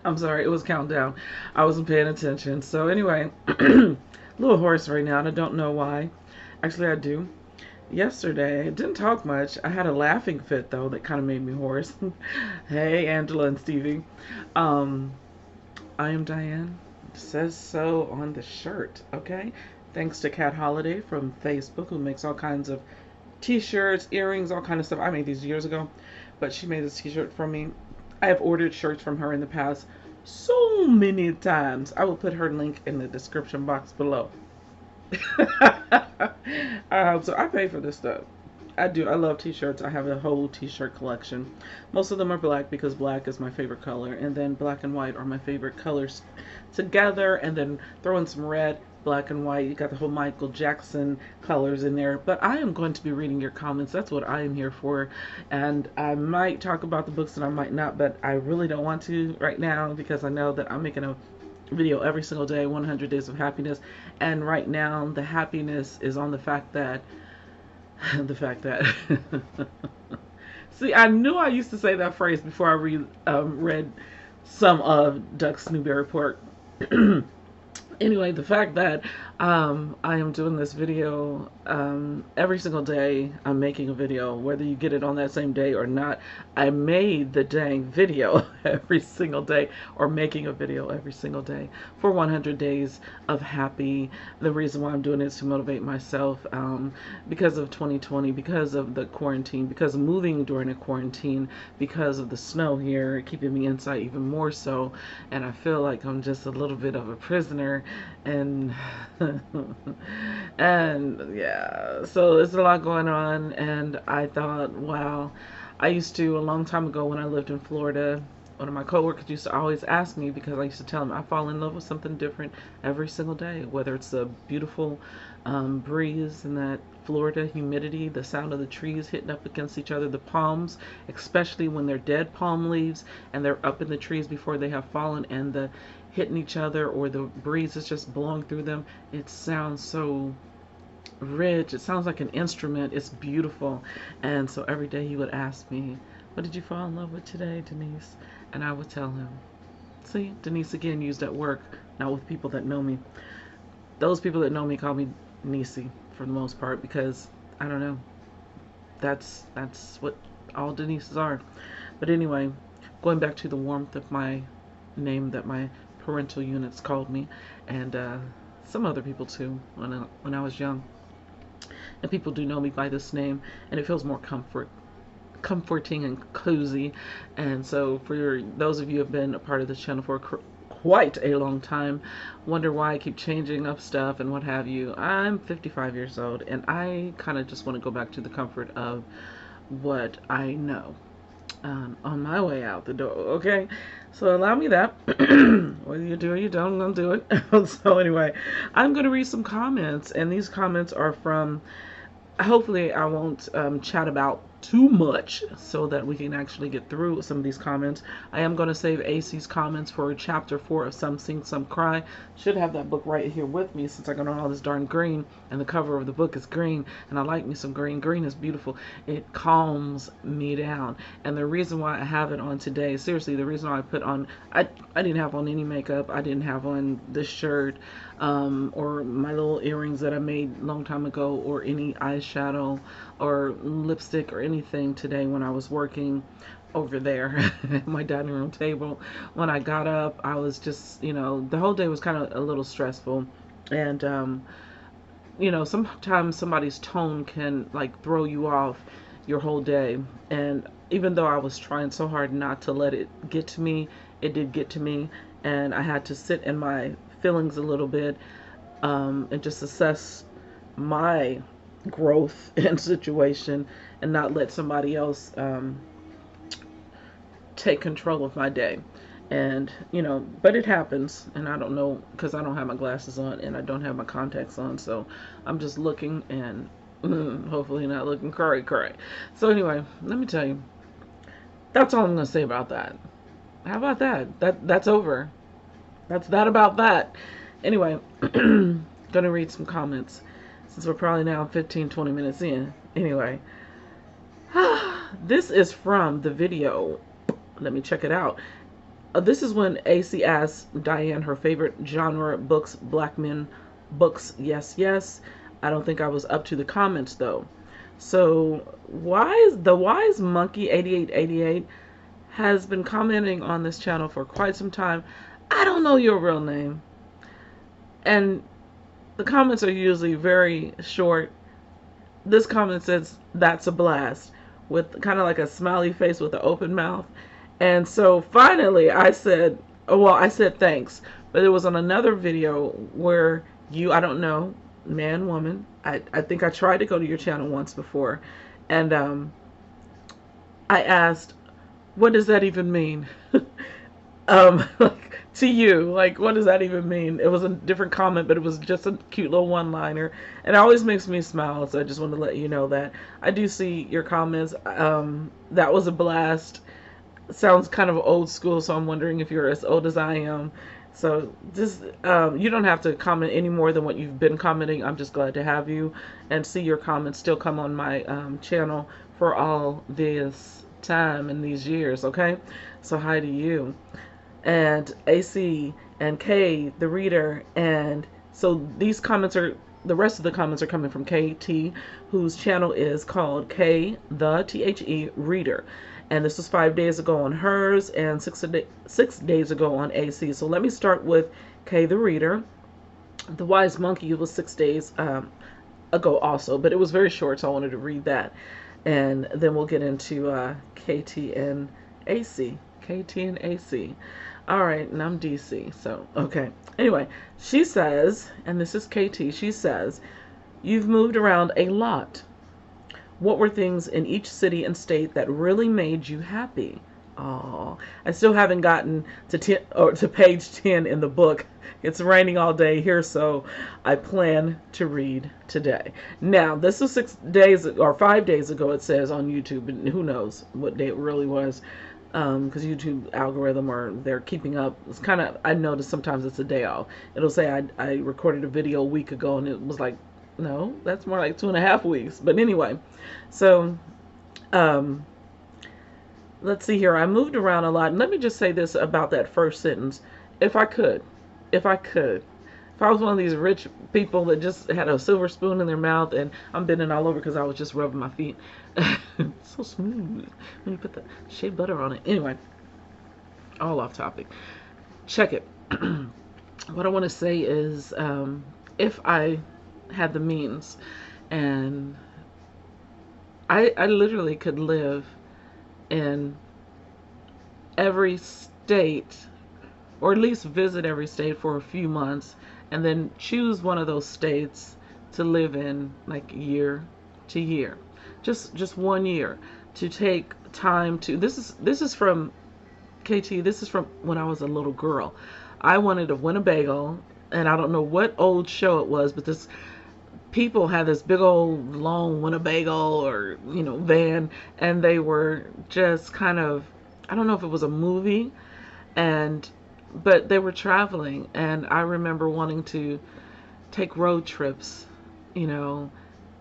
I'm sorry, it was countdown. I wasn't paying attention. So anyway, a little hoarse right now, and I don't know why. Actually, I do. Yesterday, I didn't talk much. I had a laughing fit though that kind of made me hoarse. Hey, Angela and Stevie. Um, I am Diane. It says so on the shirt. Okay. Thanks to Kat Holiday from Facebook, who makes all kinds of T-shirts, earrings, all kind of stuff. I made these years ago, but she made this T-shirt for me. I have ordered shirts from her in the past so many times. I will put her link in the description box below. So I pay for this stuff. I do. I love t-shirts. I have a whole t-shirt collection. Most of them are black because black is my favorite color, and then black and white are my favorite colors together, and then throw in some red, black and white. You got the whole Michael Jackson colors in there. But I am going to be reading your comments. That's what I am here for. And I might talk about the books and I might not, but I really don't want to right now because I know that I'm making a video every single day, 100 days of happiness. And right now the happiness is on the fact that the fact that see, I knew I used to say that phrase before I read some of Duck's Newberry Pork. Anyway, the fact that I am doing this video every single day, I'm making a video, whether you get it on that same day or not. I made the dang video every single day, or making a video every single day for 100 days of happy. The reason why I'm doing it is to motivate myself because of 2020, because of the quarantine, because of moving during a quarantine, because of the snow here keeping me inside even more so, and I feel like I'm just a little bit of a prisoner. And and yeah, so there's a lot going on, and I thought, wow, I used to, a long time ago when I lived in Florida, one of my coworkers used to always ask me, because I used to tell them I fall in love with something different every single day, whether it's a beautiful breeze and that Florida humidity, the sound of the trees hitting up against each other, the palms, especially when they're dead palm leaves and they're up in the trees before they have fallen, and the hitting each other, or the breeze is just blowing through them. It sounds so rich. It sounds like an instrument. It's beautiful. And so every day he would ask me, what did you fall in love with today, Denise? And I would tell him. See, Denise again used that work, not with people that know me. Those people that know me call me Niecy for the most part, because I don't know. That's what all Denises are. But anyway, going back to the warmth of my name that my parental units called me, and some other people too when I was young. And people do know me by this name, and it feels more comforting and cozy. And so for those of you who have been a part of this channel for quite a long time, wonder why I keep changing up stuff and what have you. I'm 55 years old, and I kind of just want to go back to the comfort of what I know on my way out the door. Okay, so allow me that. Whether you do or you don't, I'm gonna do it. So anyway, I'm gonna read some comments, and these comments are from, hopefully I won't chat about too much so that we can actually get through some of these comments. I am going to save AC's comments for chapter 4 of Some Sing, Some Cry. Should have that book right here with me, since I got on all this darn green, and the cover of the book is green, and I like me some green. Green is beautiful. It calms me down. And the reason why I have it on today, seriously, the reason why I put on, I didn't have on any makeup, I didn't have on this shirt, or my little earrings that I made a long time ago, or any eyeshadow or lipstick or anything today when I was working over there at my dining room table. When I got up, I was just, the whole day was kind of a little stressful. And sometimes somebody's tone can like throw you off your whole day. And even though I was trying so hard not to let it get to me, it did get to me, and I had to sit in my feelings a little bit, and just assess my growth and situation, and not let somebody else take control of my day. And but it happens, and I don't know, because I don't have my glasses on and I don't have my contacts on, so I'm just looking, and hopefully not looking cray. So anyway, let me tell you, that's all I'm gonna say about that. How about that? That's over. That's that about that. Anyway, gonna read some comments, since we're probably now 15-20 minutes in. Anyway, this is from the video. Let me check it out. This is when AC asked Diane her favorite genre books, black men books. Yes, yes. I don't think I was up to the comments though. So wise monkey 8888 has been commenting on this channel for quite some time. I don't know your real name. And the comments are usually very short. This comment says, "That's a blast," with kind of like a smiley face with an open mouth. And so finally I said, oh, well, I said thanks. But it was on another video where I don't know, man, woman, I think I tried to go to your channel once before. And I asked, what does that even mean? Like, to you, like, what does that even mean? It was a different comment, but it was just a cute little one-liner, and it always makes me smile. So I just wanted to let you know that I do see your comments. That was a blast. Sounds kind of old school, so I'm wondering if you're as old as I am. So just you don't have to comment any more than what you've been commenting. I'm just glad to have you and see your comments still come on my channel for all this time and these years. Okay, so hi to you. And AC and K, the reader. And so these comments are, the rest of the comments are coming from KT, whose channel is called KaytheReader Reader. And this was 5 days ago on hers and 6 days ago on AC. So let me start with K the Reader. The Wise Monkey was 6 days ago also, but it was very short, so I wanted to read that. And then we'll get into KT and AC. KT and AC. All right, and I'm DC, so okay. Anyway, she says, and this is KT, she says, you've moved around a lot. What were things in each city and state that really made you happy? Oh, I still haven't gotten to page 10 in the book. It's raining all day here, so I plan to read today. Now, this was 6 days or 5 days ago, it says on YouTube, and who knows what day it really was. Because YouTube algorithm, or they're keeping up. It's kind of, I notice sometimes it's a day off. It'll say I recorded a video a week ago, and it was like, no, that's more like 2.5 weeks. But anyway, so let's see here. I moved around a lot. And let me just say this about that first sentence. If I could, if I was one of these rich people that just had a silver spoon in their mouth, and I'm bending all over because I was just rubbing my feet. So smooth when you put the shea butter on it. Anyway, all off topic. Check it. What I want to say is, if I had the means, and I literally could live in every state, or at least visit every state for a few months, and then choose one of those states to live in, like year to year, just 1 year, to take time to. This is from KT. This is from when I was a little girl. I wanted a Winnebago, and I don't know what old show it was, but this people had this big old long Winnebago, or van, and they were just kind of, I don't know if it was a movie, but they were traveling, and I remember wanting to take road trips,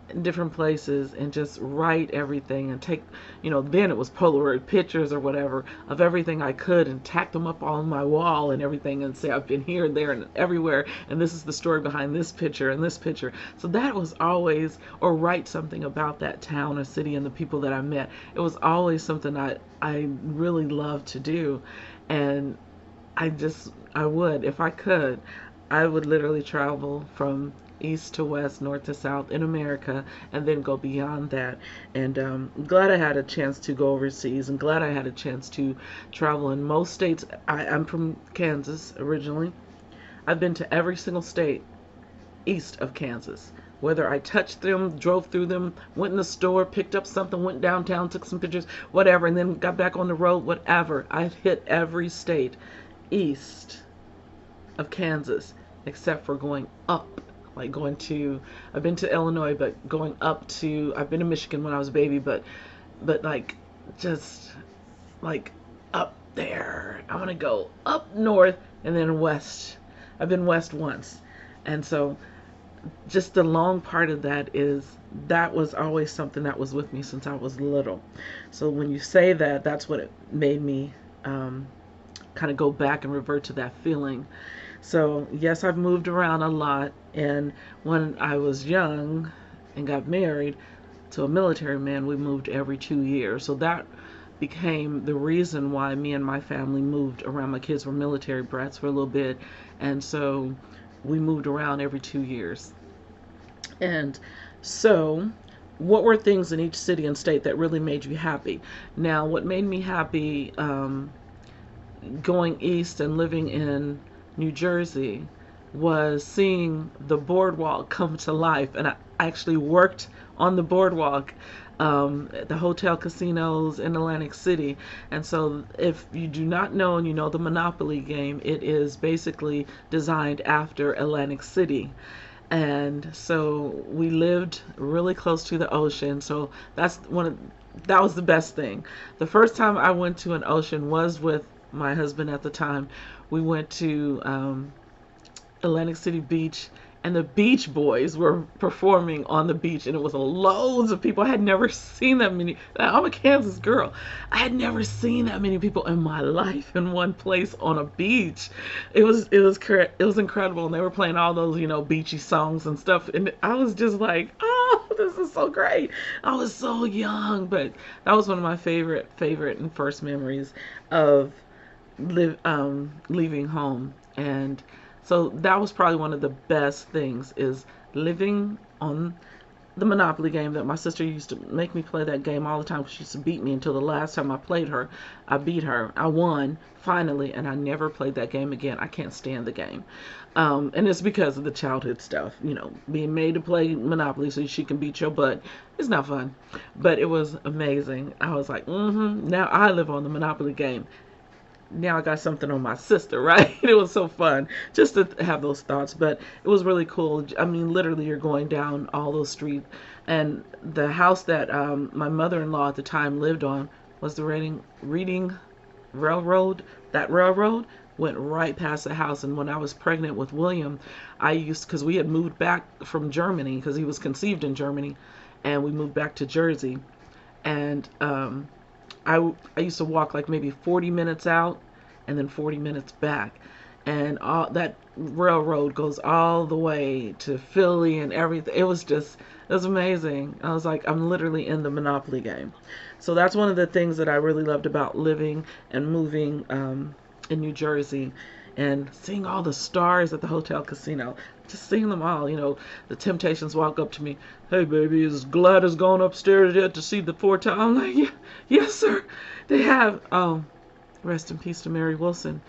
in different places, and just write everything, and take, then it was Polaroid pictures or whatever of everything I could, and tack them up on my wall and everything, and say I've been here, there, and everywhere, and this is the story behind this picture and this picture. So that was always, or write something about that town or city and the people that I met. It was always something I really loved to do. And I would, if I could, I would literally travel from east to west, north to south in America, and then go beyond that. And glad I had a chance to go overseas, and glad I had a chance to travel in most states. I'm from Kansas originally. I've been to every single state east of Kansas. Whether I touched them, drove through them, went in the store, picked up something, went downtown, took some pictures, whatever, and then got back on the road, whatever. I've hit every state east of Kansas, except for going up, like I've been to Illinois, but going up to, I've been to Michigan when I was a baby, but like, just like up there. I want to go up north and then west. I've been west once. And so just the long part of that was always something that was with me since I was little. So when you say that, that's what it made me kind of go back and revert to that feeling. So yes, I've moved around a lot, and when I was young and got married to a military man, we moved every 2 years. So that became the reason why me and my family moved around. My kids were military brats for a little bit, and so we moved around every 2 years. And so, what were things in each city and state that really made you happy? Now, what made me happy going east and living in New Jersey was seeing the boardwalk come to life. And I actually worked on the boardwalk at the hotel casinos in Atlantic City. And so if you do not know and you know the Monopoly game, it is basically designed after Atlantic City. And so we lived really close to the ocean. So that was the best thing. The first time I went to an ocean was with my husband at the time. We went to Atlantic City Beach, and the Beach Boys were performing on the beach, and it was loads of people. I had never seen that many. I'm a Kansas girl. I had never seen that many people in my life in one place on a beach. It was incredible, and they were playing all those beachy songs and stuff, and I was just like, oh, this is so great. I was so young, but that was one of my favorite and first memories of leaving home. And so that was probably one of the best things, is living on the Monopoly game. That my sister used to make me play that game all the time, because she used to beat me until the last time I played her. I beat her. I won finally, and I never played that game again. I can't stand the game. And it's because of the childhood stuff, being made to play Monopoly so she can beat your butt. It's not fun, but it was amazing. I was like, now I live on the Monopoly game. Now I got something on my sister, right? It was so fun just to have those thoughts, but it was really cool. I mean, literally, you're going down all those streets, and the house that my mother-in-law at the time lived on was the Reading Railroad. That railroad went right past the house, and when I was pregnant with William, because we had moved back from Germany, because he was conceived in Germany, and we moved back to Jersey, and I used to walk like maybe 40 minutes out and then 40 minutes back. And all that railroad goes all the way to Philly and everything. It was amazing. I was like, I'm literally in the Monopoly game. So that's one of the things that I really loved about living and moving in New Jersey, and seeing all the stars at the hotel casino. Just seeing them all. The Temptations walk up to me. Hey, baby, is Gladys gone upstairs yet to see the four times? I'm like, yeah, yes, sir. They have. Rest in peace to Mary Wilson.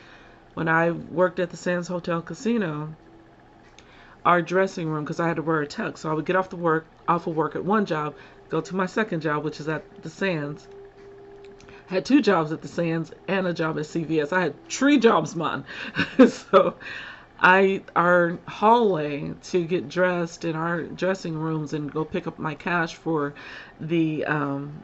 When I worked at the Sands Hotel Casino, our dressing room, because I had to wear a tux, so I would get off of work at one job, go to my second job, which is at the Sands. I had 2 jobs at the Sands and a job at CVS. I had 3 jobs, man. So our hallway to get dressed in our dressing rooms and go pick up my cash for the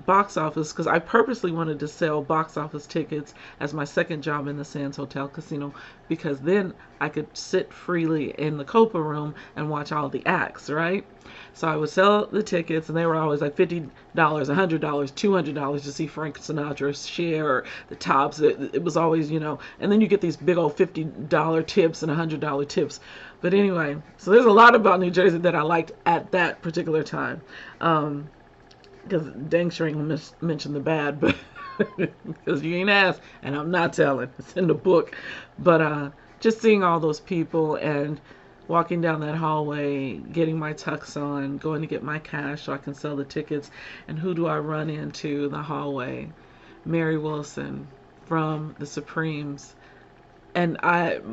box office, because I purposely wanted to sell box office tickets as my second job in the Sands Hotel Casino, because then I could sit freely in the Copa room and watch all the acts, right? So I would sell the tickets, and they were always like $50, $100, $200 to see Frank Sinatra, Cher, or the Tops. It was always, and then you get these big old $50 tips and $100 tips. But anyway, so there's a lot about New Jersey that I liked at that particular time. Because dang sure ain't gonna mention the bad, but because you ain't asked, and I'm not telling. It's in the book. But just seeing all those people and walking down that hallway, getting my tux on, going to get my cash so I can sell the tickets. And who do I run into in the hallway? Mary Wilson from the Supremes. And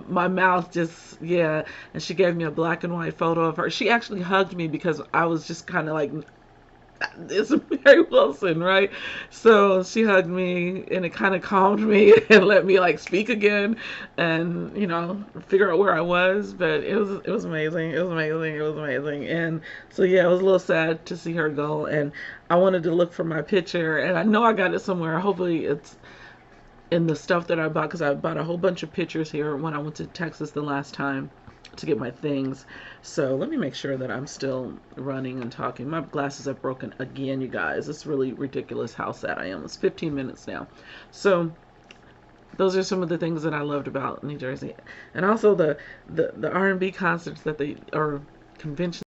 my mouth just, yeah. And she gave me a black and white photo of her. She actually hugged me because I was just kind of like, it's Mary Wilson, right? So she hugged me, and it kind of calmed me and let me like speak again, and figure out where I was. But it was amazing. It was amazing. And so yeah, it was a little sad to see her go, and I wanted to look for my picture, and I know I got it somewhere. Hopefully it's in the stuff that I bought, because I bought a whole bunch of pictures here when I went to Texas the last time to get my things. So let me make sure that I'm still running and talking. My glasses are broken again, you guys. It's really ridiculous how sad I am. It's 15 minutes now. So those are some of the things that I loved about New Jersey. And also the R&B concerts that they, or conventions